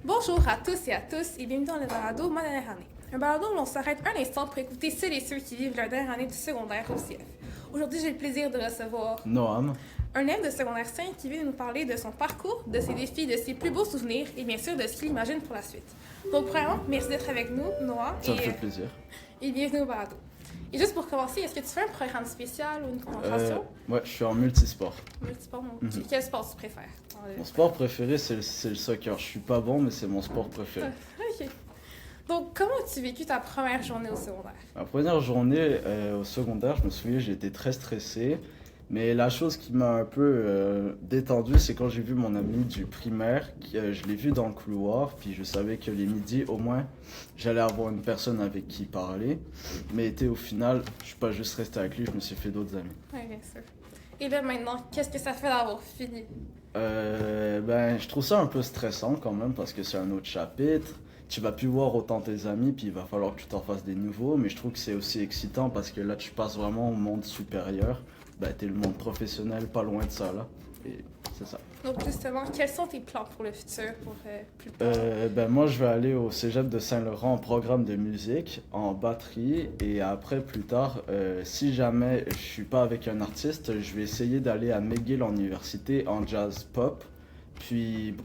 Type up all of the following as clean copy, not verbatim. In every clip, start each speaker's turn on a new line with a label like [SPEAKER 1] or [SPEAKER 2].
[SPEAKER 1] Bonjour à tous et à tous et bienvenue dans le balado Ma dernière année. Un balado où l'on s'arrête un instant pour écouter celles et ceux qui vivent leur dernière année du secondaire au CF. Aujourd'hui, j'ai le plaisir de recevoir
[SPEAKER 2] Noam.
[SPEAKER 1] un élève de secondaire 5 qui vient nous parler de son parcours, de ses défis, de ses plus beaux souvenirs et bien sûr de ce qu'il imagine pour la suite. Donc, premièrement, merci d'être avec nous, Noah,
[SPEAKER 2] Ça me fait plaisir.
[SPEAKER 1] et bienvenue au balado. Et juste pour commencer, est-ce que tu fais un programme spécial ou une concentration?
[SPEAKER 2] Ouais, je suis en multisport.
[SPEAKER 1] Multisport, quel sport tu préfères?
[SPEAKER 2] Mon sport préféré, c'est le soccer. Je suis pas bon, mais c'est mon sport préféré.
[SPEAKER 1] Ok. Donc, comment as-tu vécu ta première journée au secondaire?
[SPEAKER 2] Ma première journée au secondaire, je me souviens, j'étais très stressé. Mais la chose qui m'a un peu détendu, c'est quand j'ai vu mon ami du primaire. Je l'ai vu dans le couloir, puis je savais que les midis, au moins, j'allais avoir une personne avec qui parler. Mais au final, je suis pas juste resté avec lui, je me suis fait d'autres amis.
[SPEAKER 1] Oui, bien sûr. Et là, maintenant, qu'est-ce que ça fait d'avoir fini?
[SPEAKER 2] Je trouve ça un peu stressant quand même parce que c'est un autre chapitre. Tu vas plus voir autant tes amis, puis il va falloir que tu t'en fasses des nouveaux. Mais je trouve que c'est aussi excitant parce que là, tu passes vraiment au monde supérieur. T'es le monde professionnel, pas loin de ça, là. Et c'est ça.
[SPEAKER 1] Donc, justement, quels sont tes plans pour le futur, pour plus tard?
[SPEAKER 2] Moi, je vais aller au Cégep de Saint-Laurent en programme de musique, en batterie. Et après, plus tard, si jamais je suis pas avec un artiste, je vais essayer d'aller à McGill en université en jazz pop. Puis,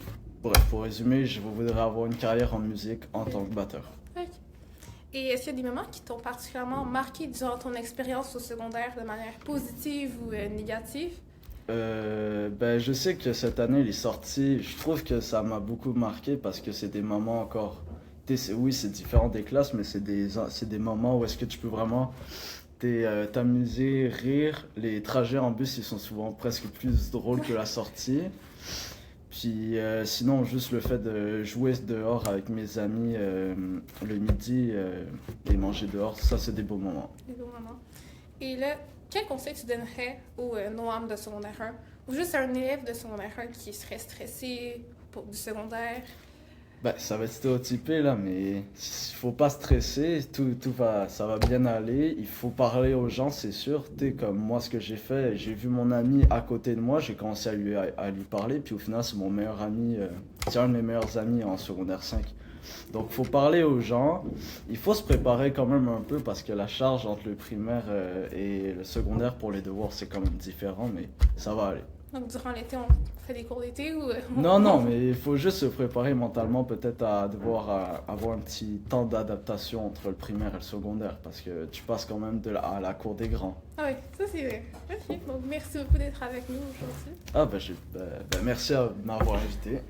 [SPEAKER 2] bref, pour résumer, je voudrais avoir une carrière en musique en tant que batteur.
[SPEAKER 1] Ok. Et est-ce qu'il y a des moments qui t'ont particulièrement marqué durant ton expérience au secondaire de manière positive ou négative?
[SPEAKER 2] Je sais que cette année, il est sorti. Je trouve que ça m'a beaucoup marqué parce que c'est des moments encore. Oui, c'est différent des classes, mais c'est des moments où est-ce que tu peux vraiment t'amuser, rire. Les trajets en bus, ils sont souvent presque plus drôles que la sortie. Puis sinon, juste le fait de jouer dehors avec mes amis le midi et manger dehors, ça, c'est des beaux moments.
[SPEAKER 1] Des beaux moments. Et là, quel conseil tu donnerais au Noam de secondaire 1 ou juste à un élève de secondaire 1 qui serait stressé du secondaire?
[SPEAKER 2] Ça va être stéréotypé là, mais il faut pas stresser, ça va bien aller. Il faut parler aux gens, c'est sûr. Comme moi, ce que j'ai fait, j'ai vu mon ami à côté de moi, j'ai commencé à lui parler, puis au final, c'est mon meilleur ami, c'est un de mes meilleurs amis en secondaire 5. Donc, faut parler aux gens. Il faut se préparer quand même un peu parce que la charge entre le primaire et le secondaire pour les devoirs, c'est quand même différent, mais ça va aller.
[SPEAKER 1] Donc, durant l'été, on fait des cours d'été ou...
[SPEAKER 2] Non, mais il faut juste se préparer mentalement peut-être à devoir avoir un petit temps d'adaptation entre le primaire et le secondaire parce que tu passes quand même à la cour des grands.
[SPEAKER 1] Ah oui, ça c'est vrai. Ok, donc merci beaucoup d'être avec nous aujourd'hui.
[SPEAKER 2] Merci de m'avoir invité.